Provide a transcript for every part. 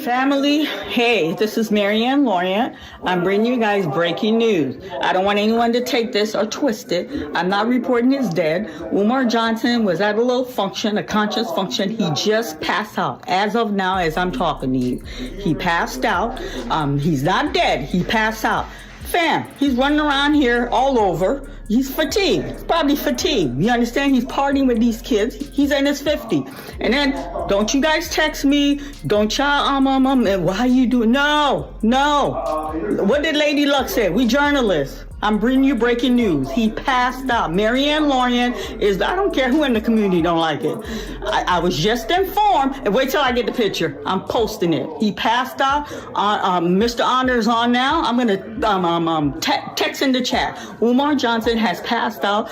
Family, hey, this is Marianne Lorient. I'm bringing you guys breaking news. I don't want anyone to take this or twist it. I'm not reporting he's dead. Umar Johnson was at a little function, a conscious function. He just passed out. As of now, as I'm talking to you, he passed out. He's not dead. He passed out. Fam, he's running around here all over. He's fatigued. He's probably fatigued. You understand? He's partying with these kids. He's in his 50s. And then, don't you guys text me. Don't y'all, why you doing? No. What did Lady Luck say? We journalists. I'm bringing you breaking news. He passed out. Marianne Lorient is, I don't care who in the community don't like it. I was just informed, and wait till I get the picture. I'm posting it. He passed out. Mr. Honor's on now. I'm going to text in the chat. Umar Johnson has passed out.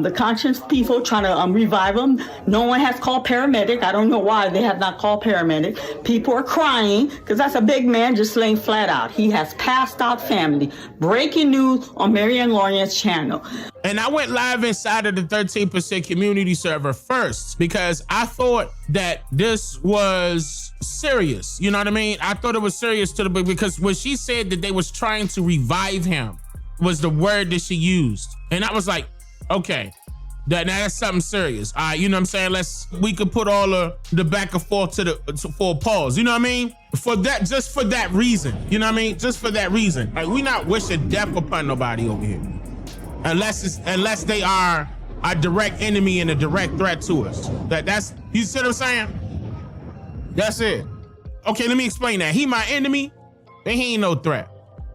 The conscious people trying to revive him. No one has called paramedic. I don't know why they have not called paramedic. People are crying because that's a big man just laying flat out. He has passed out, family. Breaking news on Marianne Lorient's channel. And I went live inside of the 13% community server first because I thought that this was serious. You know what I mean? I thought it was serious because when she said that they was trying to revive him was the word that she used. And I was like, okay, that's something serious. All right, you know what I'm saying? We could put all the back and forth for a pause. You know what I mean? Just for that reason. You know what I mean? Just for that reason. Like, we not wishing death upon nobody over here. Unless they are a direct enemy and a direct threat to us. That's you see what I'm saying? That's it. Okay, let me explain that. He my enemy, then he ain't no threat.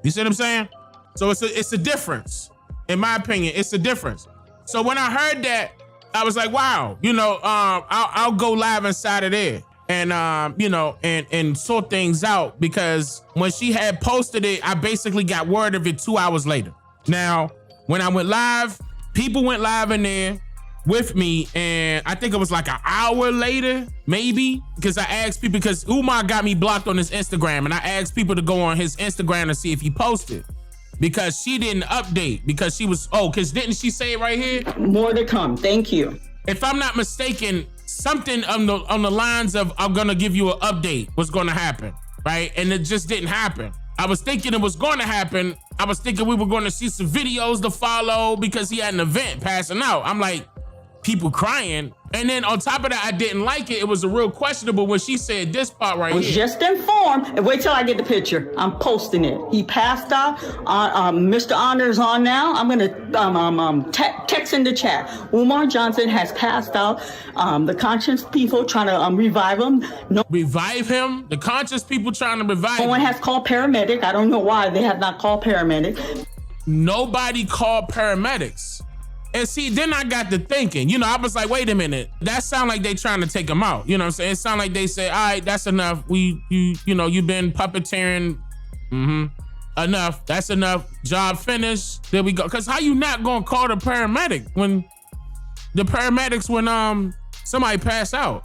You see what I'm saying? So it's a difference. In my opinion, it's a difference. So when I heard that, I was like, wow, I'll go live inside of there and, and sort things out, because when she had posted it, I basically got word of it 2 hours later. Now, when I went live, people went live in there with me, and I think it was like an hour later, maybe, because I asked people, because Umar got me blocked on his Instagram, and I asked people to go on his Instagram to see if he posted. Because she didn't update, because because didn't she say it right here? More to come, thank you. If I'm not mistaken, something on the lines of, I'm gonna give you an update was gonna happen, right? And it just didn't happen. I was thinking it was gonna happen. I was thinking we were gonna see some videos to follow because he had an event passing out. I'm like, people crying. And then on top of that, I didn't like it. It was a real questionable when she said this part right here. I was just informed, and wait till I get the picture. I'm posting it. He passed out. Mr. Honor's on now. I'm going to text in the chat. Umar Johnson has passed out. The conscious people trying to revive him. Revive him? The conscious people trying to revive him? No one has called paramedic. I don't know why they have not called paramedic. Nobody called paramedics. And see, then I got to thinking, I was like, wait a minute, that sound like they trying to take him out. You know what I'm saying? It sound like they say, all right, that's enough. You've been puppeteering. Enough. That's enough. Job finished. There we go. Cause how you not gonna call the paramedic when somebody passed out?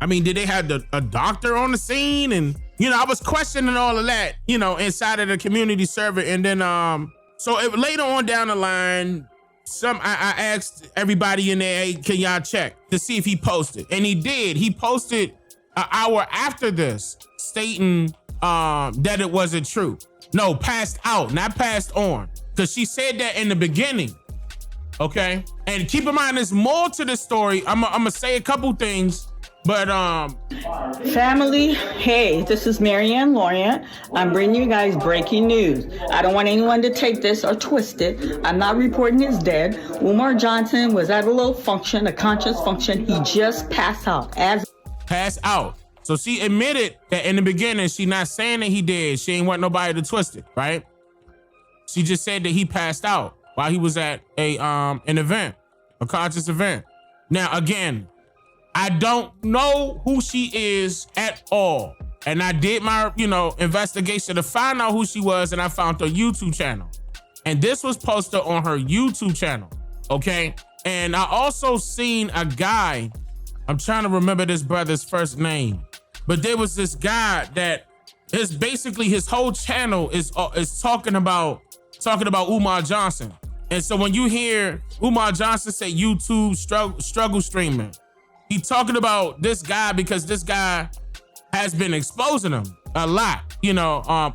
I mean, did they have a doctor on the scene? And, I was questioning all of that, inside of the community server. And then, later on down the line, I asked everybody in there, hey, can y'all check to see if he posted? And he did. He posted an hour after this stating that it wasn't true. No, passed out, not passed on. Because she said that in the beginning. Okay? And keep in mind, there's more to this story. I'm going to say a couple things. But family, hey, this is Marianne Lorient. I'm bringing you guys breaking news. I don't want anyone to take this or twist it. I'm not reporting he's dead. Umar Johnson was at a little function, a conscious function. He just passed out. Passed out. So she admitted that in the beginning, she not saying that he did. She ain't want nobody to twist it, right? She just said that he passed out while he was at an event, a conscious event. Now, again, I don't know who she is at all. And I did my, investigation to find out who she was, and I found her YouTube channel. And this was posted on her YouTube channel, okay? And I also seen a guy, I'm trying to remember this brother's first name, but there was this guy that is basically his whole channel is talking about Umar Johnson. And so when you hear Umar Johnson say YouTube struggle streamer, he talking about this guy because this guy has been exposing him a lot,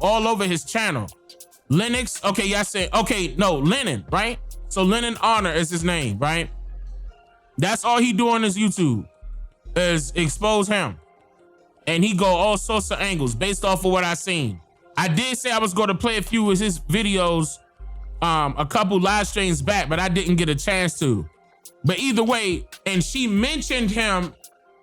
all over his channel. Lennox, okay, y'all said, okay, no, Lennon, right? So Lennon Honor is his name, right? That's all he do on his YouTube is expose him. And he go all sorts of angles based off of what I seen. I did say I was going to play a few of his videos a couple live streams back, but I didn't get a chance to. But either way, and she mentioned him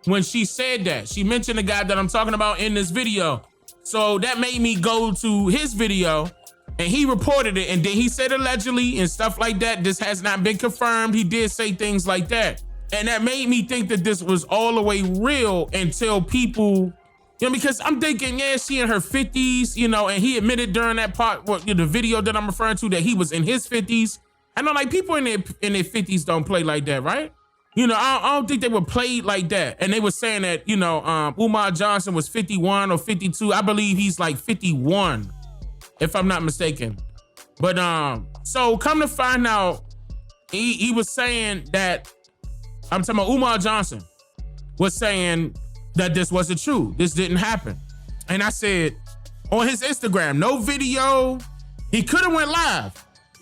when she said that. She mentioned the guy that I'm talking about in this video. So that made me go to his video and he reported it. And then he said allegedly and stuff like that. This has not been confirmed. He did say things like that. And that made me think that this was all the way real until people, because I'm thinking, yeah, she in her 50s, and he admitted during that part, the video that I'm referring to, that he was in his 50s. I know, like, people in their 50s don't play like that, right? I don't think they were played like that. And they were saying that, Umar Johnson was 51 or 52. I believe he's like 51, if I'm not mistaken. But so come to find out, he was saying that, I'm talking about Umar Johnson was saying that this wasn't true. This didn't happen. And I said, on his Instagram, no video. He could have went live.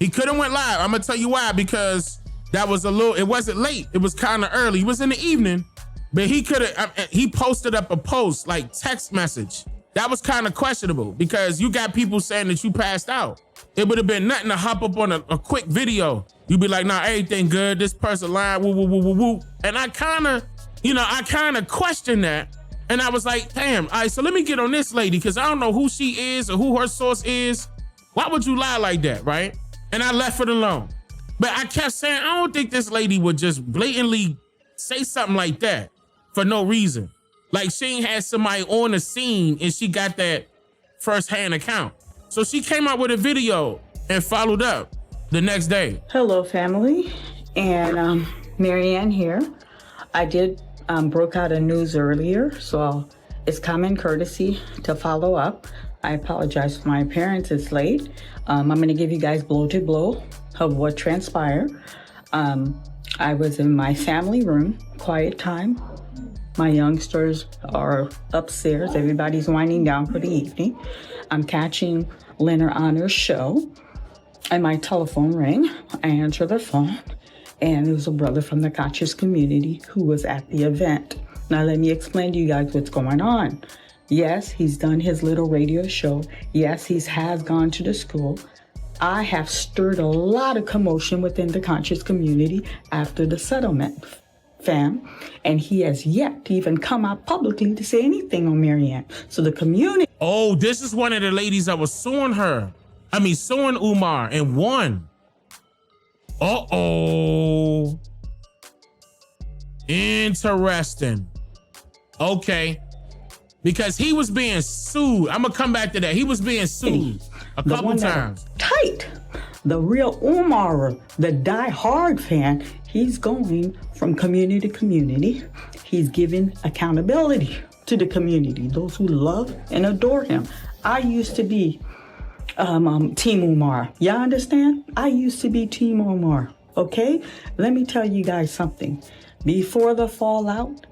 I'm gonna tell you why, because that was it wasn't late. It was kind of early. It was in the evening, but he posted up a post, like text message. That was kind of questionable because you got people saying that you passed out. It would have been nothing to hop up on a quick video. You'd be like, nah, everything good. This person lying, woo, woo, woo, woo, woo. And I kind of questioned that. And I was like, damn, all right, so let me get on this lady because I don't know who she is or who her source is. Why would you lie like that, right? And I left it alone. But I kept saying, I don't think this lady would just blatantly say something like that for no reason. Like she ain't had somebody on the scene and she got that first-hand account. So she came out with a video and followed up the next day. Hello, family. And Marianne here. I did broke out a news earlier, so it's common courtesy to follow up. I apologize for my appearance. It's late. I'm going to give you guys blow to blow of what transpired. I was in my family room, quiet time. My youngsters are upstairs. Everybody's winding down for the evening. I'm catching Leonard Honor's show, and my telephone rang. I answer the phone, and it was a brother from the conscious community who was at the event. Now, let me explain to you guys what's going on. Yes, he's done his little radio show. Yes, he has gone to the school. I have stirred a lot of commotion within the conscious community after the settlement, fam. And he has yet to even come out publicly to say anything on Marianne. So the community... Oh, this is one of the ladies that was suing suing Umar and won. Uh-oh. Interesting. Okay. Because he was being sued. I'm going to come back to that. He was being sued a couple times. Tight. The real Umar, the die-hard fan, he's going from community to community. He's giving accountability to the community, those who love and adore him. I used to be Team Umar. Y'all understand? I used to be Team Umar, okay? Let me tell you guys something. Before the fallout,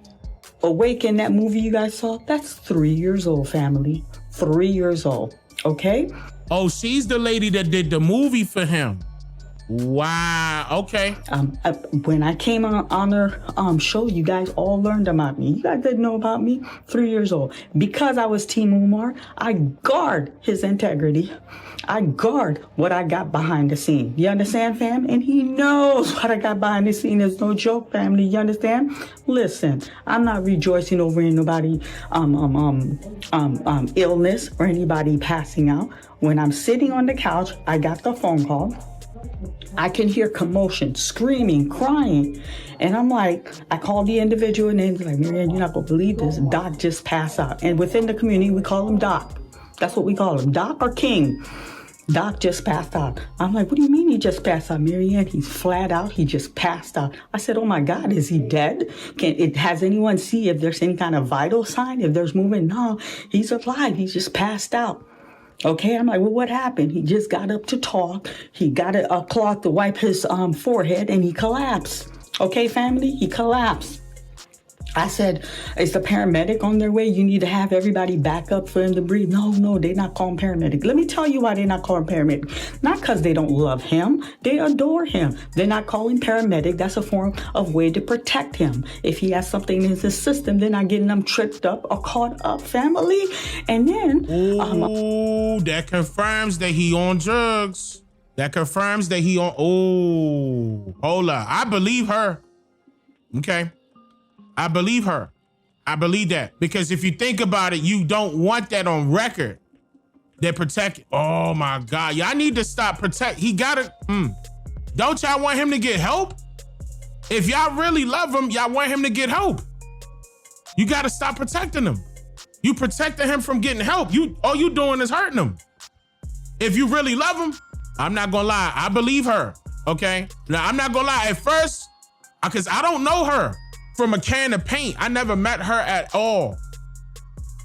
Awaken, that movie you guys saw, that's 3 years old, family. 3 years old, okay? Oh, she's the lady that did the movie for him. Wow, okay. When I came on her show, you guys all learned about me. You guys didn't know about me. 3 years old. Because I was Team Umar, I guard his integrity. I guard what I got behind the scene. You understand, fam? And he knows what I got behind the scene. It's no joke, family. You understand? Listen, I'm not rejoicing over anybody illness or anybody passing out. When I'm sitting on the couch, I got the phone call. I can hear commotion, screaming, crying. And I'm like, I called the individual and they're like, Marianne, you're not gonna believe this. Doc just passed out. And within the community, we call him Doc. That's what we call him, Doc or King. Doc just passed out. I'm like, what do you mean he just passed out, Marianne? He's flat out. He just passed out. I said, oh my God, is he dead? Has anyone see if there's any kind of vital sign? If there's movement? No, he's alive. He's just passed out. Okay, I'm like, well, what happened? He just got up to talk. He got a cloth to wipe his forehead and he collapsed. Okay, family, he collapsed. I said, is the paramedic on their way? You need to have everybody back up for him to breathe. No, they're not calling paramedic. Let me tell you why they're not calling paramedic. Not because they don't love him. They adore him. They're not calling paramedic. That's a form of way to protect him. If he has something in his system, they're not getting them tripped up or caught up, family. And then... Ooh, that confirms that he on drugs. That confirms that he on... Oh, hold up. I believe her. Okay. I believe her. I believe that. Because if you think about it, you don't want that on record. They're protecting. Oh my God. Y'all need to stop He gotta. Don't y'all want him to get help? If y'all really love him, y'all want him to get help. You gotta stop protecting him. You protecting him from getting help. All you doing is hurting him. If you really love him, I'm not gonna lie. I believe her. Okay. Now I'm not gonna lie. At first, because I don't know her from a can of paint. I never met her at all.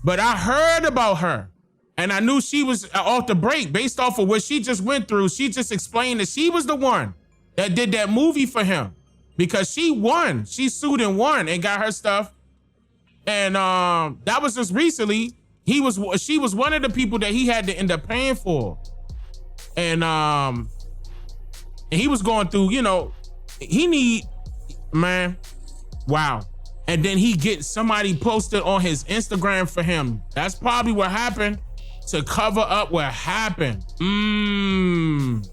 But I heard about her and I knew she was off the break based off of what she just went through. She just explained that she was the one that did that movie for him because she won. She sued and won and got her stuff. And that was just recently. She was one of the people that he had to end up paying for. And he was going through, man. Wow. And then somebody posted on his Instagram for him. That's probably what happened to cover up what happened. And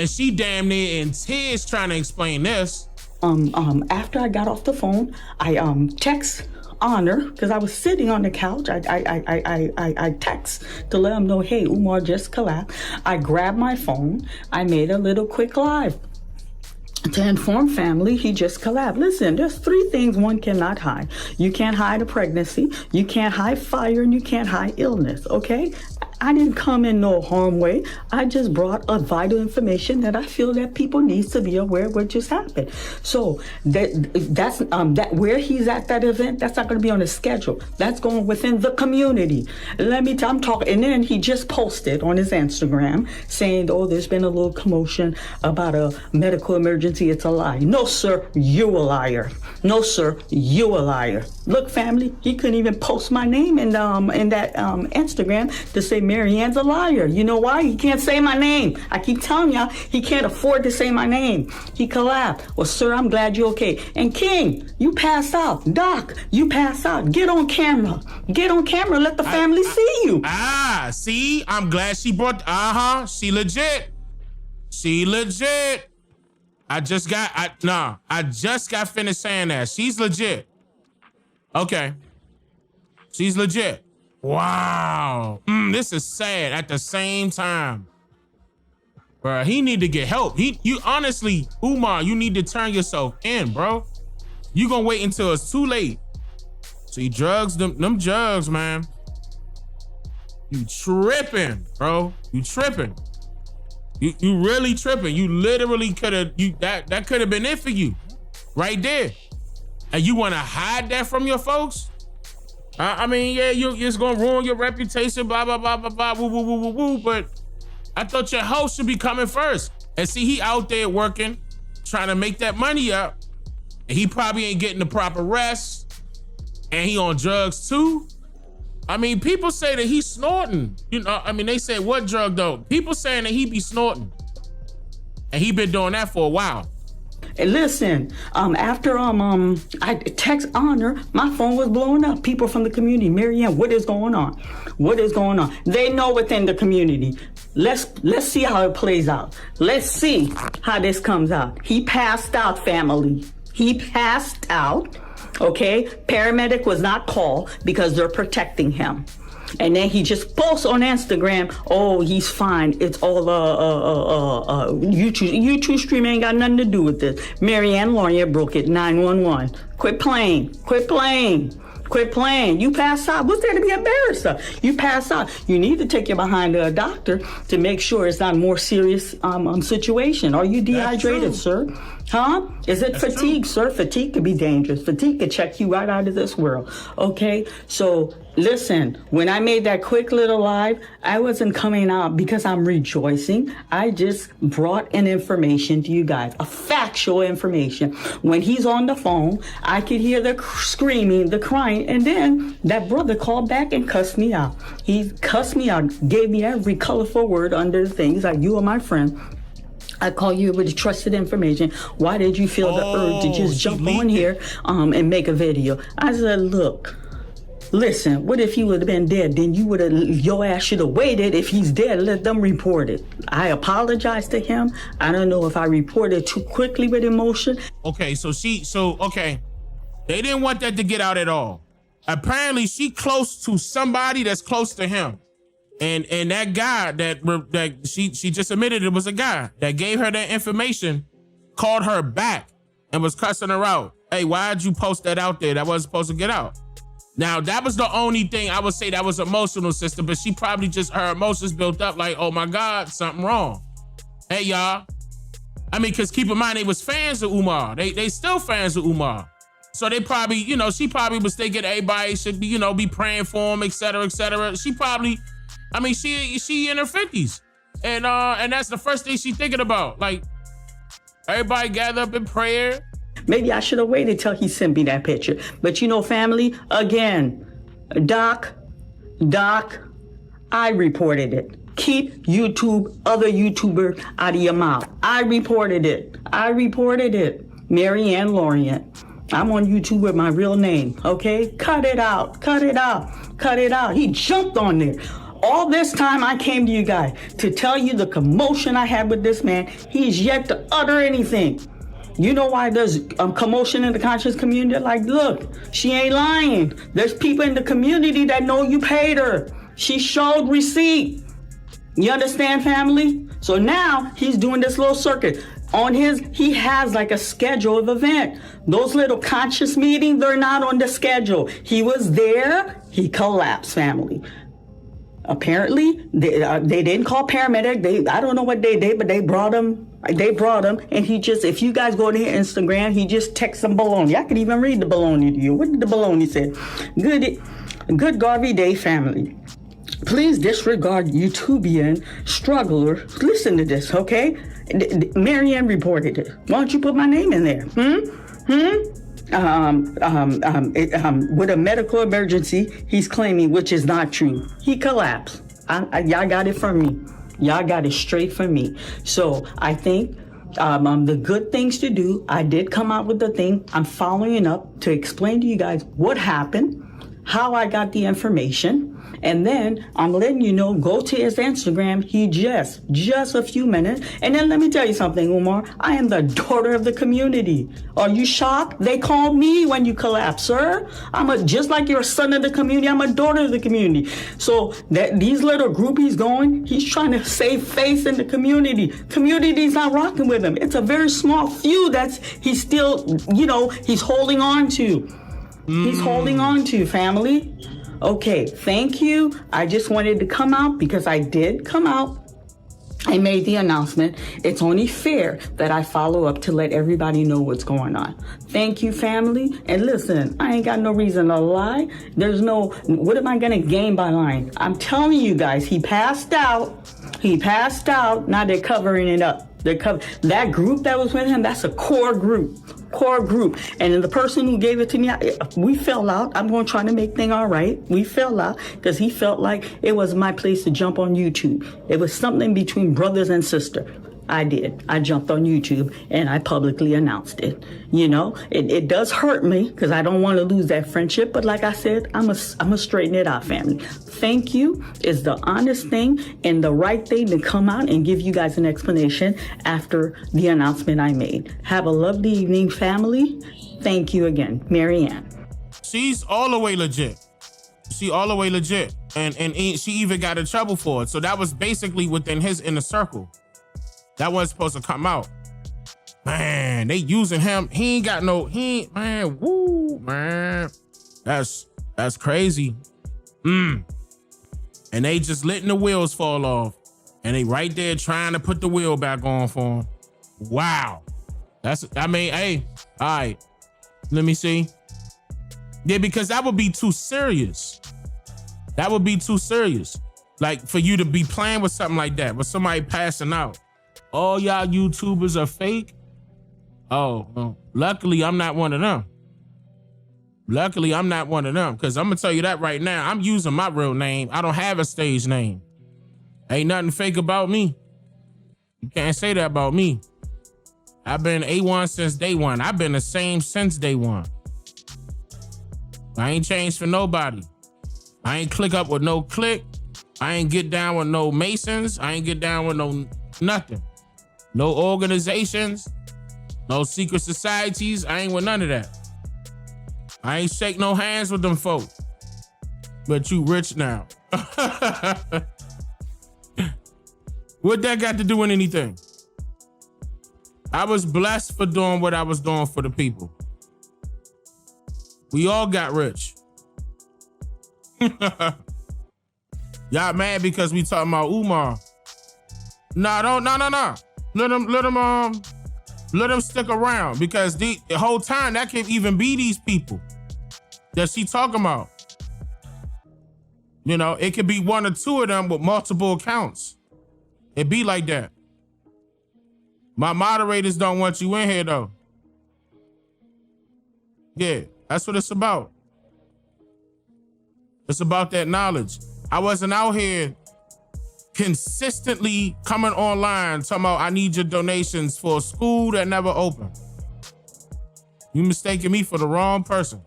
she damn near in tears trying to explain this. After I got off the phone, I text Honor because I was sitting on the couch. I text to let him know, hey, Umar just collapsed. I grabbed my phone. I made a little quick live to inform family he just collapsed. Listen, there's 3 things one cannot hide. You can't hide a pregnancy, you can't hide fire, and you can't hide illness, okay? I didn't come in no harm way. I just brought a vital information that I feel that people need to be aware of what just happened. So that's where he's at that event, that's not going to be on the schedule. That's going within the community. I'm talking, and then he just posted on his Instagram saying, oh, there's been a little commotion about a medical emergency. It's a lie. No, sir, you a liar. No, sir, you a liar. Look, family, he couldn't even post my name in that Instagram to say Marianne's a liar. You know why? He can't say my name. I keep telling y'all, he can't afford to say my name. He collapsed. Well, sir, I'm glad you're okay. And King, you passed out. Doc, you passed out. Get on camera. Get on camera. Let the family see you. See? I'm glad she brought, she legit. She legit. I just got finished saying that. She's legit. Okay. She's legit. Wow. This is sad at the same time. Bro, he need to get help. You honestly, Umar, you need to turn yourself in, bro. You gonna wait until it's too late. See, drugs, them drugs, man. You tripping, bro. You tripping. You really tripping. You literally that could have been it for you. Right there. And you wanna hide that from your folks? It's gonna ruin your reputation, blah, blah, blah, blah, blah, woo, woo, woo, woo, woo. But I thought your host should be coming first. And see, he out there working, trying to make that money up. And he probably ain't getting the proper rest. And he on drugs too. People say that he's snorting. They say, what drug though? People saying that he be snorting. And he been doing that for a while. Listen, after I text Honor, my phone was blowing up. People from the community, Marianne, what is going on? What is going on? They know within the community. Let's see how it plays out. Let's see how this comes out. He passed out, family. He passed out. Okay, paramedic was not called because they're protecting him. And then he just posts on Instagram, oh, he's fine. It's all YouTube stream ain't got nothing to do with this. Marianne Lawyer broke it, 911. Quit playing. You pass out. What's there to be embarrassed of? You pass out. You need to take you behind a doctor to make sure it's not a more serious situation. Are you dehydrated, sir? Huh? Is it That's fatigue, true. sir? Fatigue could be dangerous. Fatigue could check you right out of this world. Okay? So listen, when I made that quick little live, I wasn't coming out because I'm rejoicing. I just brought an information to you guys, a factual information. When he's on the phone, I could hear the screaming, the crying, and then that brother called back and cussed me out. He cussed me out, gave me every colorful word under the thing. He's like, you are my friend. I call you with trusted information. Why did you feel the urge to just jump on here and make a video? I said, look, listen, what if he would have been dead? Then your ass should have waited. If he's dead, let them report it. I apologize to him. I don't know if I reported too quickly with emotion. Okay, okay. They didn't want that to get out at all. Apparently, she close to somebody that's close to him. And that guy that she just admitted it was a guy that gave her that information, called her back and was cussing her out. Hey, why'd you post that out there? That wasn't supposed to get out. Now, that was the only thing I would say that was emotional, sister, but she probably just, her emotions built up like, oh my God, something wrong. Hey, y'all. I mean, because keep in mind, they was fans of Umar. They still fans of Umar. So they probably, she probably was thinking everybody should be, be praying for him, et cetera, et cetera. She probably, I mean, she in her 50s. And that's the first thing she thinking about. Like, everybody gather up in prayer. Maybe I should have waited till he sent me that picture. But family, again, Doc, I reported it. Keep other YouTubers out of your mouth. I reported it. Mary Ann Lorient. I'm on YouTube with my real name, okay? Cut it out. He jumped on there. All this time I came to you guys to tell you the commotion I had with this man. He's yet to utter anything. You know why there's commotion in the conscious community? Like, look, she ain't lying. There's people in the community that know you paid her. She showed receipt. You understand, family? So now he's doing this little circuit. He has like a schedule of event. Those little conscious meetings, they're not on the schedule. He was there, he collapsed, family. Apparently, they didn't call paramedic. I don't know what they did, but they brought him, and he just, if you guys go to his Instagram, he just texts some baloney. I could even read the baloney to you. What did the baloney say? Good Garvey Day, family. Please disregard YouTubian struggler. Listen to this, okay? Marianne reported it. Why don't you put my name in there? With a medical emergency, he's claiming, which is not true. He collapsed. Y'all got it from me. Y'all got it straight from me. So I think the good things to do, I did come out with the thing. I'm following up to explain to you guys what happened, how I got the information. And then I'm letting you know, go to his Instagram. He just a few minutes. And then let me tell you something, Umar. I am the daughter of the community. Are you shocked? They called me when you collapsed, sir. Just like you're a son of the community, I'm a daughter of the community. So that these little groupies going, he's trying to save face in the community. Community's not rocking with him. It's a very small few he's still, he's holding on to. He's holding on to, family. Okay, thank you. I just wanted to come out because I did come out. I made the announcement. It's only fair that I follow up to let everybody know what's going on. Thank you, family. And listen, I ain't got no reason to lie. What am I going to gain by lying? I'm telling you guys, he passed out. Now they're covering it up. That group that was with him, that's a core group. And then the person who gave it to me, we fell out. I'm going to try to make things all right. We fell out because he felt like it was my place to jump on YouTube. It was something between brothers and sister. I did. I jumped on YouTube and I publicly announced it. It does hurt me because I don't want to lose that friendship. But like I said, I'm a straighten it out, family. Thank you is the honest thing and the right thing to come out and give you guys an explanation after the announcement I made. Have a lovely evening, family. Thank you again, Marianne. She's all the way legit. And she even got in trouble for it. So that was basically within his inner circle. That wasn't supposed to come out. Man, they using him. Man. That's crazy. And they just letting the wheels fall off. And they right there trying to put the wheel back on for him. Wow. Hey, all right. Let me see. Yeah, because that would be too serious. That would be too serious. Like for you to be playing with something like that, with somebody passing out. All y'all YouTubers are fake. Oh, well, luckily I'm not one of them. Luckily I'm not one of them, because I'm gonna tell you that right now. I'm using my real name. I don't have a stage name. Ain't nothing fake about me. You can't say that about me. I've been A1 since day one. I've been the same since day one. I ain't changed for nobody. I ain't click up with no click. I ain't get down with no Masons. I ain't get down with no nothing. No organizations, no secret societies. I ain't with none of that. I ain't shake no hands with them folk. But you rich now. What that got to do with anything? I was blessed for doing what I was doing for the people. We all got rich. Y'all mad because we talking about Umar? No. Let them stick around, because the whole time that could even be these people that she talking about. You know, it could be one or two of them with multiple accounts. It be like that. My moderators don't want you in here though. Yeah, that's what it's about. It's about that knowledge. I wasn't out here consistently coming online talking about I need your donations for a school that never opened. You mistaking me for the wrong person.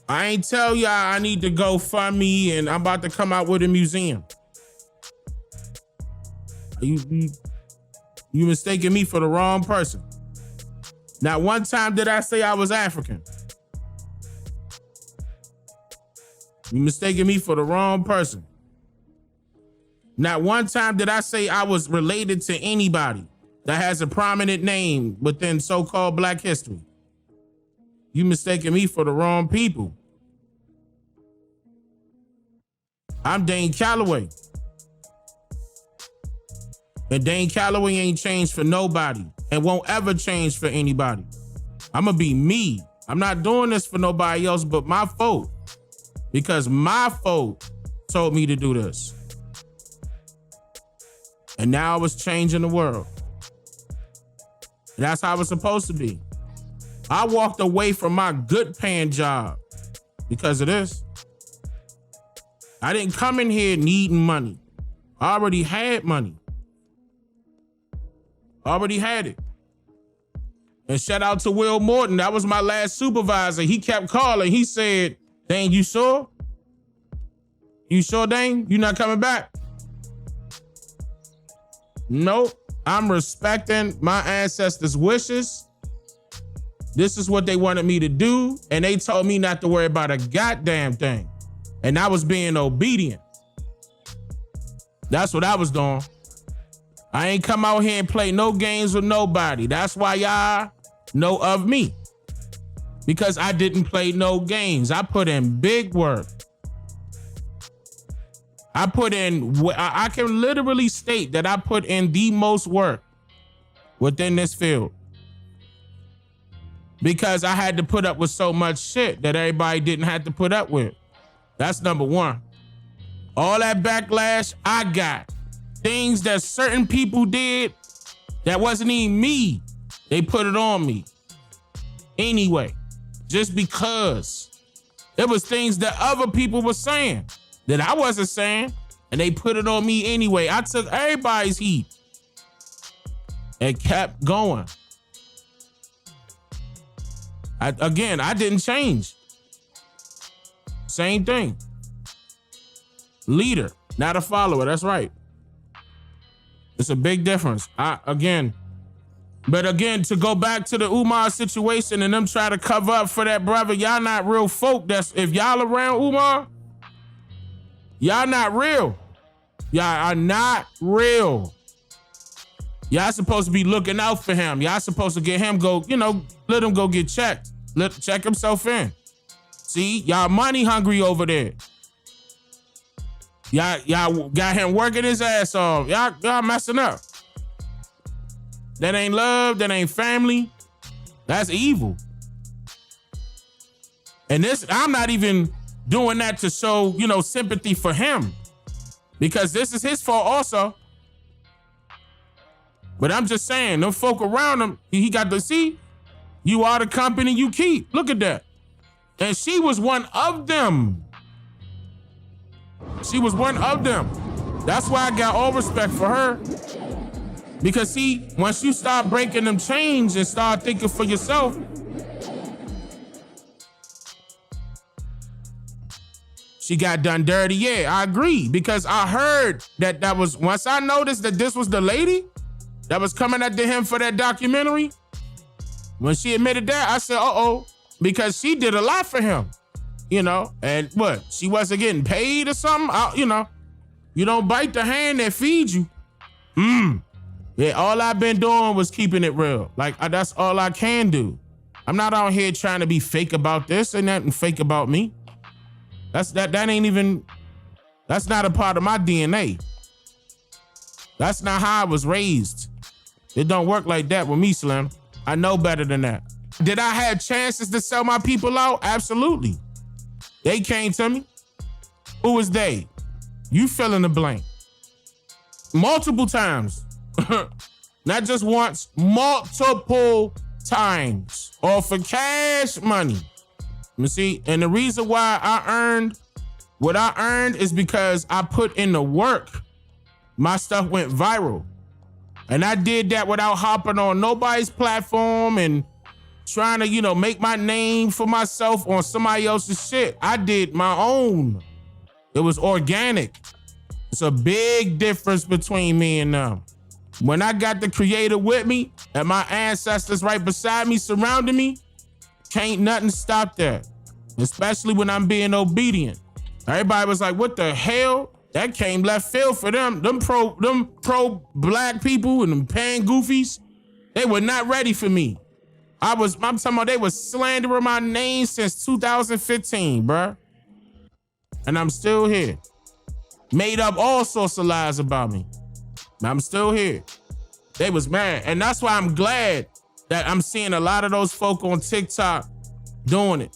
I ain't tell y'all I need to go fund me and I'm about to come out with a museum. You mistaken me for the wrong person. Not one time did I say I was African. You mistaken me for the wrong person. Not one time did I say I was related to anybody that has a prominent name within so-called Black history. You mistaken me for the wrong people. I'm Dane Calloway. And Dane Calloway ain't changed for nobody and won't ever change for anybody. I'm gonna be me. I'm not doing this for nobody else but my folk, because my folk told me to do this. And now I was changing the world. And that's how it's supposed to be. I walked away from my good paying job because of this. I didn't come in here needing money. I already had money. Already had it. And shout out to Will Morton. That was my last supervisor. He kept calling. He said, Dane, you sure? You sure, Dane? You not coming back? Nope. I'm respecting my ancestors' wishes. This is what they wanted me to do. And they told me not to worry about a goddamn thing. And I was being obedient. That's what I was doing. I ain't come out here and play no games with nobody. That's why y'all know of me. Because I didn't play no games. I put in big work. I can literally state that I put in the most work within this field. Because I had to put up with so much shit that everybody didn't have to put up with. That's number one. All that backlash I got. Things that certain people did that wasn't even me. They put it on me. Anyway, just because it was things that other people were saying that I wasn't saying, and they put it on me anyway. I took everybody's heat and kept going. I didn't change. Same thing. Leader, not a follower. That's right. It's a big difference. But again, to go back to the Umar situation and them try to cover up for that brother, y'all not real folk. If y'all around Umar, y'all not real. Y'all are not real. Y'all supposed to be looking out for him. Y'all supposed to get him let him go get checked. Check himself in. See, y'all money hungry over there. Y'all got him working his ass off. Y'all messing up. That ain't love, that ain't family. That's evil. And this, I'm not even doing that to show, sympathy for him, because this is his fault also. But I'm just saying, them folk around him, he got to see, you are the company you keep. Look at that. And she was one of them. She was one of them. That's why I got all respect for her. Because see, once you start breaking them chains and start thinking for yourself, she got done dirty. Yeah, I agree. Because I heard that was, once I noticed that this was the lady that was coming after him for that documentary, when she admitted that, I said, uh-oh, because she did a lot for him, and what? She wasn't getting paid or something? You don't bite the hand that feeds you. Yeah, all I've been doing was keeping it real. Like, that's all I can do. I'm not out here trying to be fake about this and nothing fake about me. That ain't even, that's not a part of my DNA. That's not how I was raised. It don't work like that with me, Slim. I know better than that. Did I have chances to sell my people out? Absolutely. They came to me. Who was they? You fill in the blank. Multiple times. Not just once, multiple times. All for cash money. You see, and the reason why I earned what I earned is because I put in the work. My stuff went viral. And I did that without hopping on nobody's platform and trying to, make my name for myself on somebody else's shit. I did my own. It was organic. It's a big difference between me and them. When I got the creator with me and my ancestors right beside me, surrounding me, can't nothing stop that. Especially when I'm being obedient. Everybody was like, what the hell? That came left field for them. Them pro black people and them pan goofies, they were not ready for me. I'm talking about they was slandering my name since 2015, bruh. And I'm still here. Made up all sorts of lies about me. I'm still here. They was mad. And that's why I'm glad that I'm seeing a lot of those folk on TikTok doing it.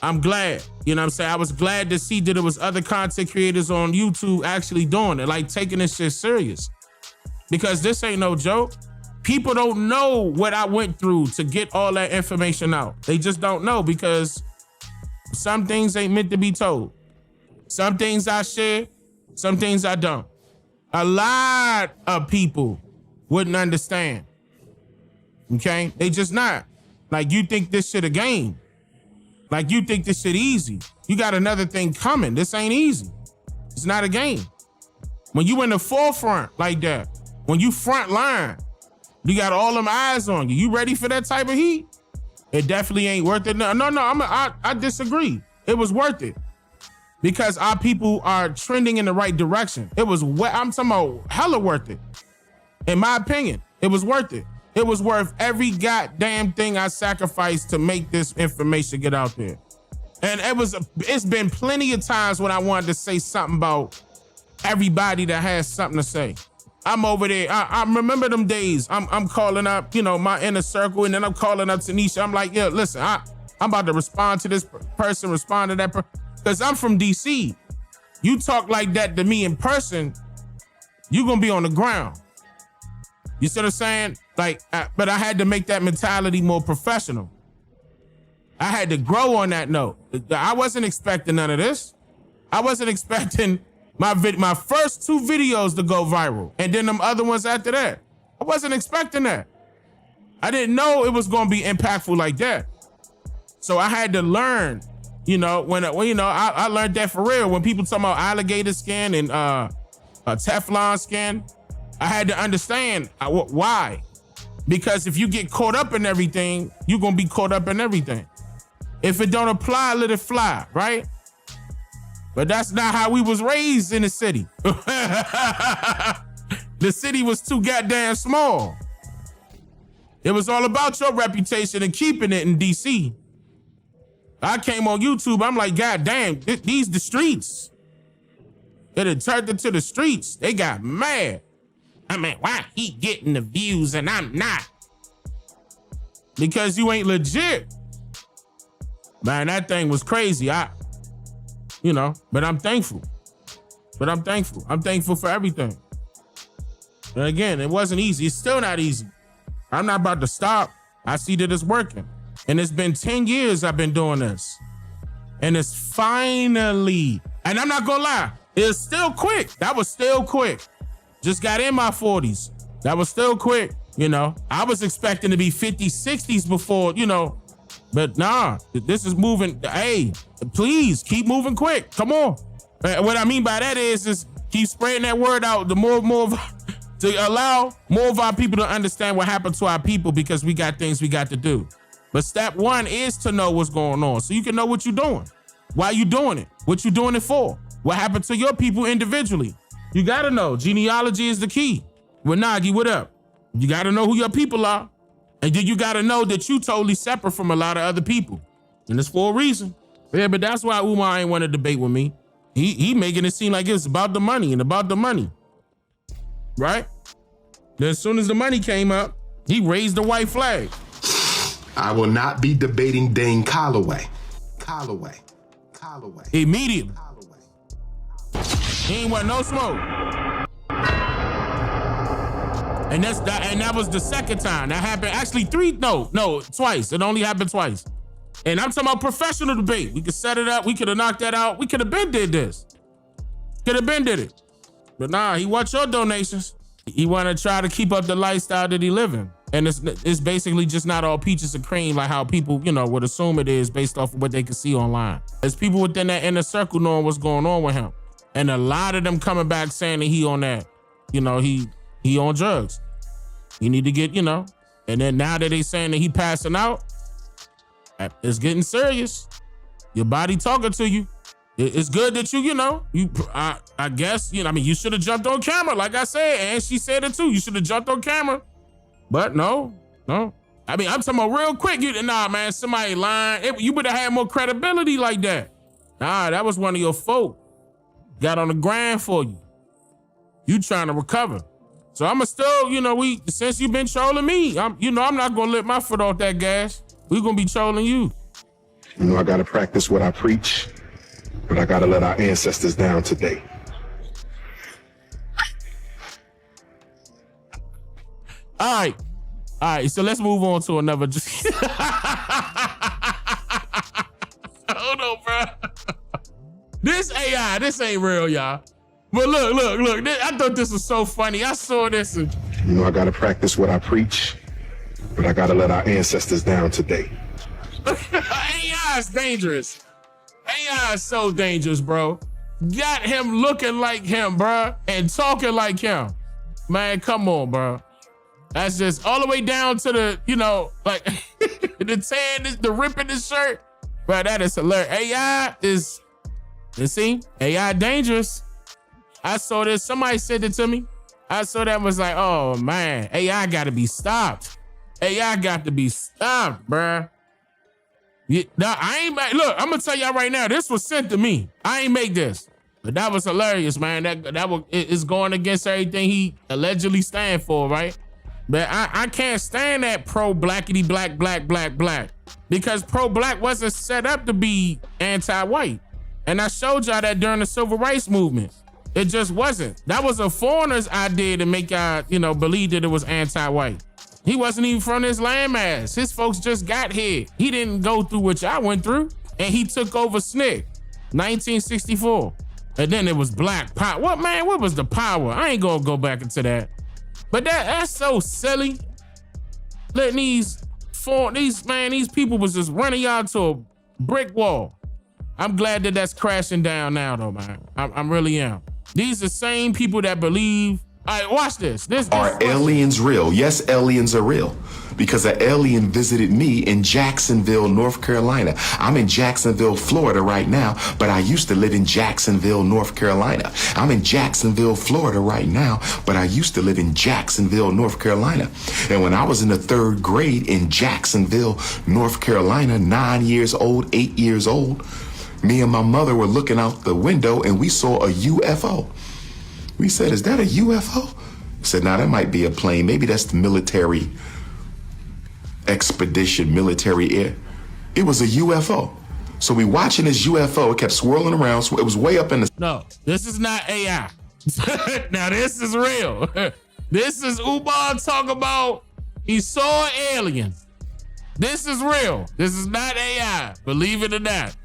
I'm glad, you know what I'm saying? I was glad to see that there was other content creators on YouTube actually doing it, like taking this shit serious. Because this ain't no joke. People don't know what I went through to get all that information out. They just don't know, because some things ain't meant to be told. Some things I share, some things I don't. A lot of people wouldn't understand. Okay? They just not. Like, you think this shit a game. Like, you think this shit easy. You got another thing coming. This ain't easy. It's not a game. When you in the forefront like that, when you front line, you got all them eyes on you. You ready for that type of heat? It definitely ain't worth it. No, I disagree. It was worth it. Because our people are trending in the right direction. It was, I'm talking about hella worth it. In my opinion, it was worth it. It was worth every goddamn thing I sacrificed to make this information get out there. And it's been plenty of times when I wanted to say something about everybody that has something to say. I'm over there. I remember them days. I'm calling up, my inner circle, and then I'm calling up Tanisha. I'm like, yeah, listen, I'm about to respond to this person, respond to that person. Because I'm from DC. You talk like that to me in person, you're going to be on the ground. You see what I'm saying? But I had to make that mentality more professional. I had to grow on that note. I wasn't expecting none of this. I wasn't expecting my first 2 videos to go viral, and then them other ones after that. I wasn't expecting that. I didn't know it was going to be impactful like that. So I had to learn, when I learned that for real. When people talk about alligator skin and Teflon skin, I had to understand why. Because if you get caught up in everything, you're going to be caught up in everything. If it don't apply, let it fly, right? But that's not how we was raised in the city. The city was too goddamn small. It was all about your reputation and keeping it in DC. I came on YouTube, I'm like, God damn, these the streets. It had turned into the streets. They got mad. I mean, why he getting the views and I'm not? Because you ain't legit. Man, that thing was crazy. But I'm thankful. I'm thankful for everything. And again, it wasn't easy. It's still not easy. I'm not about to stop. I see that it's working. And it's been 10 years I've been doing this. And it's finally, and I'm not gonna lie, it's still quick. That was still quick. Just got in my 40s. That was still quick, I was expecting to be 50s, 60s before, but nah, this is moving. Hey, please keep moving quick. Come on. What I mean by that is keep spreading that word out. The more to allow more of our people to understand what happened to our people, because we got things we got to do. But step one is to know what's going on, so you can know what you're doing, why you doing it, what you doing it for, what happened to your people individually. You gotta know. Genealogy is the key. With Nagi, what up? You gotta know who your people are. And then you gotta know that you totally separate from a lot of other people. And it's for a reason. Yeah, but that's why Umar ain't want to debate with me. He making it seem like it's about the money and about the money. Right? Then as soon as the money came up, he raised the white flag. I will not be debating Dane Calloway. Immediately. He ain't want no smoke. And that was the second time. That happened actually twice. It only happened twice. And I'm talking about professional debate. We could set it up. We could have knocked that out. We could have been did this. Could have been did it. But nah, he wants your donations. He want to try to keep up the lifestyle that he living. And it's basically just not all peaches and cream like how people, would assume it is based off of what they can see online. There's people within that inner circle knowing what's going on with him. And a lot of them coming back saying that he on that, he on drugs. You need to get, and then now that they saying that he passing out, it's getting serious. Your body talking to you. It's good that I guess, you should have jumped on camera, like I said, and she said it too. You should have jumped on camera. But no. I mean, I'm talking about real quick. Nah, man, somebody lying. You would have had more credibility like that. Nah, that was one of your folk. Got on the grind for you. You trying to recover. So I'ma still, since you've been trolling me, I'm not gonna let my foot off that gas. We gonna be trolling you. I gotta practice what I preach, but I gotta let our ancestors down today. All right, so let's move on to another. Hold on, bro. This AI, this ain't real, y'all. But look, I thought this was so funny. I saw this. I gotta practice what I preach, but I gotta let our ancestors down today. AI is dangerous. AI is so dangerous, bro. Got him looking like him, bro, and talking like him. Man, come on, bro. That's just all the way down to the, like the tan, the rip in the shirt. Bro, that is hilarious. AI is, AI dangerous. I saw this. Somebody said it to me. I saw that, was like, oh man, AI got to be stopped. AI got to be stopped, bruh. Now, look, I'm gonna tell y'all right now, this was sent to me. I ain't make this. But that was hilarious, man. It's going against everything he allegedly stand for, right? But I can't stand that pro-blackity black. Because pro-black wasn't set up to be anti-white. And I showed y'all that during the civil rights movement. It just wasn't. That was a foreigner's idea to make y'all, believe that it was anti-white. He wasn't even from this landmass. His folks just got here. He didn't go through what y'all went through. And he took over SNCC, 1964. And then it was black power. What was the power? I ain't gonna go back into that. But that's so silly. Letting these people was just running y'all to a brick wall. I'm glad that that's crashing down now though, man. I really am. These are the same people that believe. All right, watch this. Are aliens real? Yes, aliens are real. Because an alien visited me in Jacksonville, North Carolina. I'm in Jacksonville, Florida right now, but I used to live in Jacksonville, North Carolina. I'm in Jacksonville, Florida right now, but I used to live in Jacksonville, North Carolina. And when I was in the 3rd grade in Jacksonville, North Carolina, 9 years old, 8 years old, me and my mother were looking out the window and we saw a UFO. We said, is that a UFO? I said, now that might be a plane. Maybe that's the military expedition, military air. It was a UFO. So we watching this UFO. It kept swirling around. So it was way up in the... No, this is not AI. Now this is real. This is Umar talking about he saw aliens. This is real. This is not AI. Believe it or not.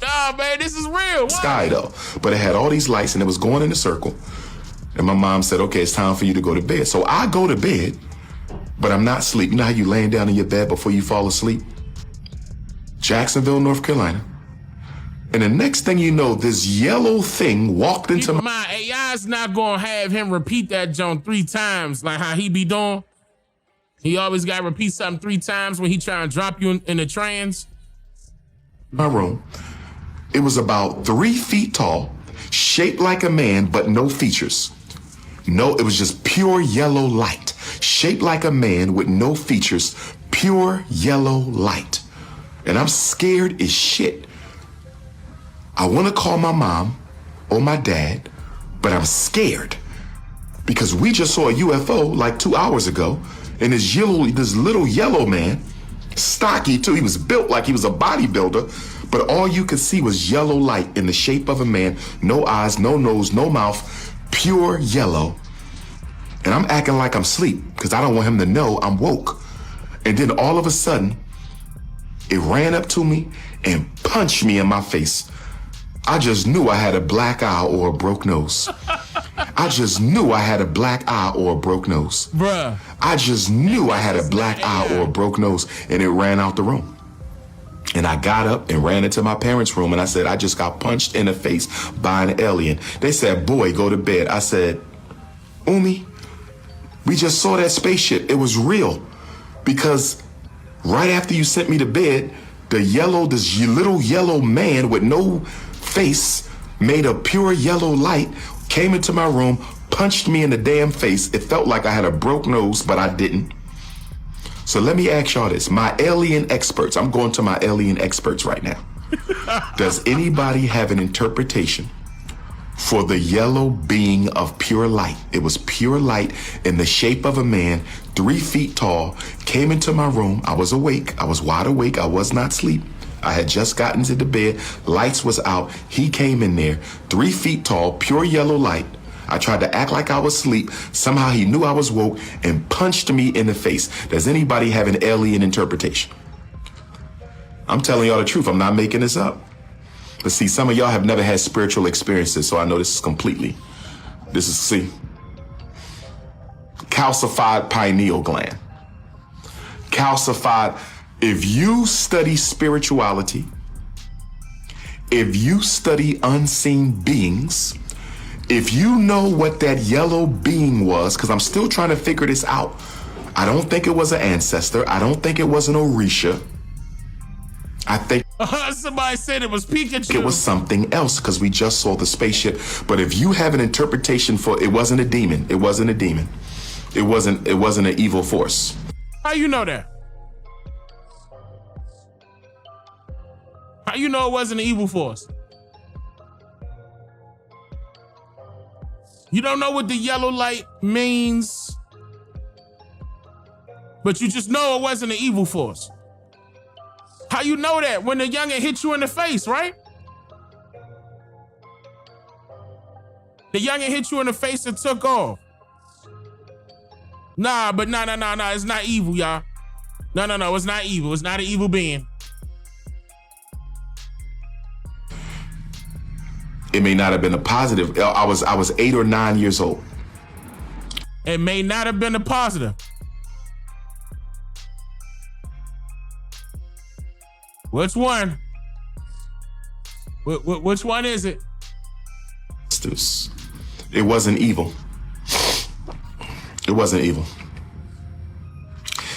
Nah, man, this is real. Sky though, but it had all these lights and it was going in a circle. And my mom said, okay, it's time for you to go to bed. So I go to bed, but I'm not asleep. You know how you laying down in your bed before you fall asleep? Jacksonville, North Carolina. And the next thing you know, this yellow thing walked into my AI's not gonna have him repeat that joint 3 times like how he be doing. He always gotta repeat something 3 times when he try and drop you in the trance. my room. It was about 3 feet tall, shaped like a man, but no features. No, it was just pure yellow light, shaped like a man with no features, pure yellow light. And I'm scared as shit. I want to call my mom or my dad, but I'm scared because we just saw a UFO like 2 hours ago, and this little yellow man, stocky too, he was built like he was a bodybuilder, but all you could see was yellow light in the shape of a man, no eyes, no nose, no mouth, pure yellow. And I'm acting like I'm asleep because I don't want him to know I'm woke. And then all of a sudden, it ran up to me and punched me in my face. I just knew I had a black eye or a broke nose. I just knew I had a black eye or a broke nose. Bruh. I just knew I had a black eye or a broke nose, and it ran out the room. And I got up and ran into my parents' room, and I said, I just got punched in the face by an alien. They said, boy, go to bed. I said, Umi, we just saw that spaceship. It was real. Because right after you sent me to bed, this little yellow man with no face, made of pure yellow light, came into my room, punched me in the damn face. It felt like I had a broke nose, but I didn't. So let me ask y'all this. My alien experts, I'm going to my alien experts right now. Does anybody have an interpretation for the yellow being of pure light? It was pure light in the shape of a man, 3 feet tall, came into my room. I was awake. I was wide awake. I was not asleep. I had just gotten to the bed. Lights was out. He came in there, 3 feet tall, pure yellow light. I tried to act like I was asleep. Somehow he knew I was woke and punched me in the face. Does anybody have an alien interpretation? I'm telling y'all the truth. I'm not making this up. But see, some of y'all have never had spiritual experiences, so I know this is see. Calcified pineal gland. Calcified. If you study spirituality, if you study unseen beings, if you know what that yellow being was, because I'm still trying to figure this out. I don't think it was an ancestor. I don't think it was an Orisha. I think somebody said it was Pikachu. it was something else because we just saw the spaceship. But if you have an interpretation for it wasn't a demon. It wasn't a demon. It wasn't an evil force. How you know that? How you know it wasn't an evil force? You don't know what the yellow light means, but you just know it wasn't an evil force. How you know that? When the youngin hit you in the face, right? The youngin hit you in the face and took off. Nah, it's not evil, y'all. No, it's not evil. It's not an evil being. It may not have been a positive. I was 8 or 9 years old. It may not have been a positive. Which one? Which one is it? It wasn't evil. It wasn't evil.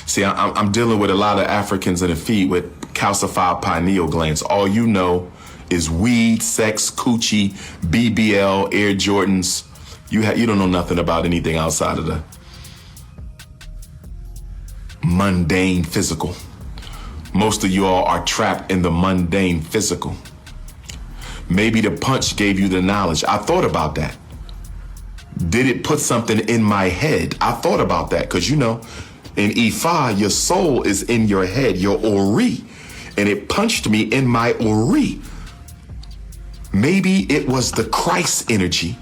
See, I'm dealing with a lot of Africans in the feed with calcified pineal glands. All you know is weed, sex, coochie, BBL, Air Jordans. You don't know nothing about anything outside of the mundane physical. Most of you all are trapped in the mundane physical. Maybe the punch gave you the knowledge. I thought about that. Did it put something in my head? I thought about that because, you know, in Ifa, your soul is in your head, your ori, and it punched me in my ori. Maybe it was the Christ energy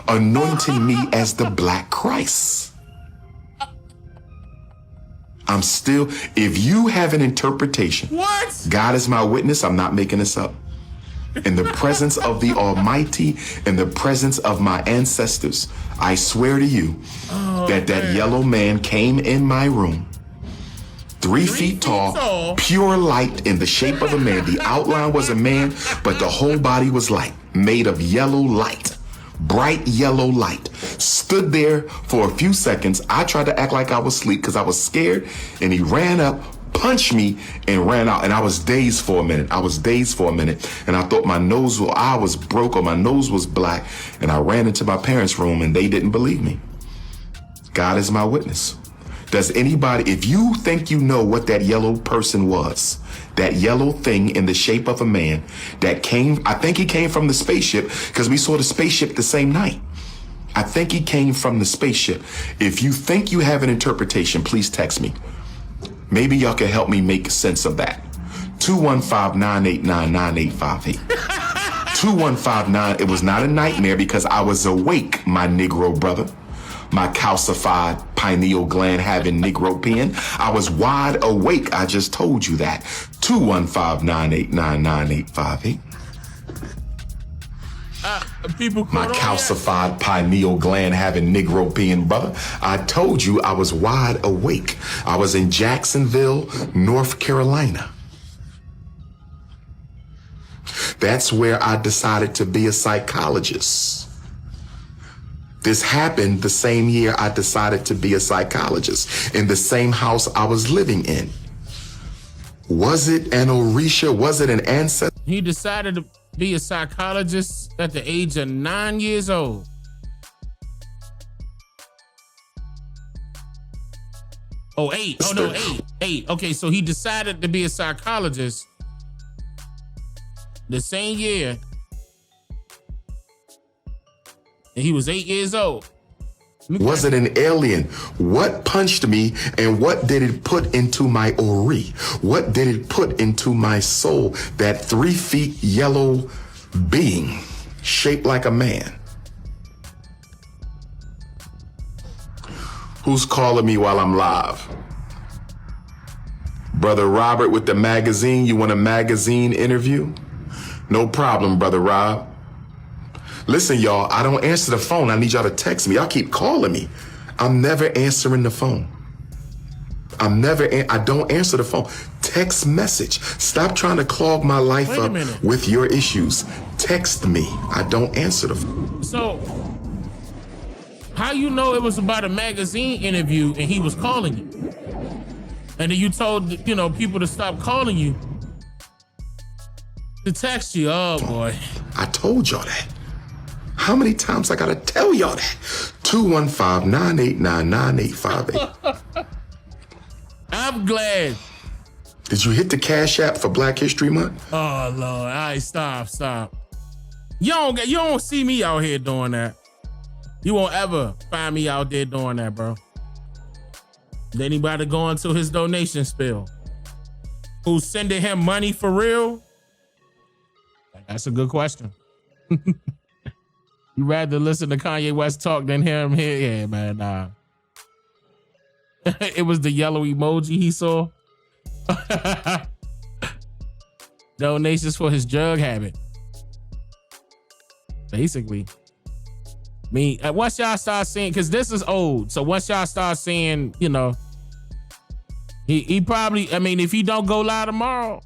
anointing me as the Black Christ. I'm still, if you have an interpretation, What? God is my witness, I'm not making this up. In the presence of the Almighty, in the presence of my ancestors, I swear to you that yellow man came in my room, 3 feet tall, pure light in the shape of a man. The outline was a man, but the whole body was light, made of yellow light, bright yellow light. Stood there for a few seconds. I tried to act like I was asleep because I was scared, and he ran up, punched me, and ran out. And I was dazed for a minute. And I thought my eye was broke or my nose was black. And I ran into my parents' room and they didn't believe me. God is my witness. Does anybody, if you think you know what that yellow person was, that yellow thing in the shape of a man that came, I think he came from the spaceship because we saw the spaceship the same night. I think he came from the spaceship. If you think you have an interpretation, please text me. Maybe y'all can help me make sense of that. 215-989-9858. 2159, it was not a nightmare because I was awake, my Negro brother. My calcified pineal gland having Negro pen. I was wide awake. I just told you that. 215-989-9858. People My calcified pineal gland having Negro pen, brother. I told you I was wide awake. I was in Jacksonville, North Carolina. That's where I decided to be a psychologist. This happened the same year I decided to be a psychologist in the same house I was living in. Was it an Orisha? Was it an ancestor? He decided to be a psychologist at the age of 9 years old. Oh, 8. Oh, no, 8. Okay, so he decided to be a psychologist the same year. And he was 8 years old. Was it an alien? What punched me and what did it put into my ori? What did it put into my soul? That 3 feet yellow being shaped like a man. Who's calling me while I'm live? Brother Robert with the magazine. You want a magazine interview? No problem, Brother Rob. Listen, y'all, I don't answer the phone. I need y'all to text me. Y'all keep calling me. I'm never answering the phone. I don't answer the phone. Text message. Stop trying to clog my life up with your issues. Text me. I don't answer the phone. So, how you know it was about a magazine interview and he was calling you? And then you told, people to stop calling you to text you. Oh, boy. I told y'all that. How many times I gotta tell y'all that? 215-989-9858. I'm glad. Did you hit the Cash App for Black History Month? Oh, Lord. All right, stop. You don't see me out here doing that. You won't ever find me out there doing that, bro. Did anybody go into his donation spill? Who's sending him money for real? That's a good question. You rather listen to Kanye West talk than hear him here? Yeah, man, nah. It was the yellow emoji he saw. Donations for his drug habit. Basically. I mean, once y'all start seeing, because this is old, so once y'all start seeing, he probably, if he don't go live tomorrow,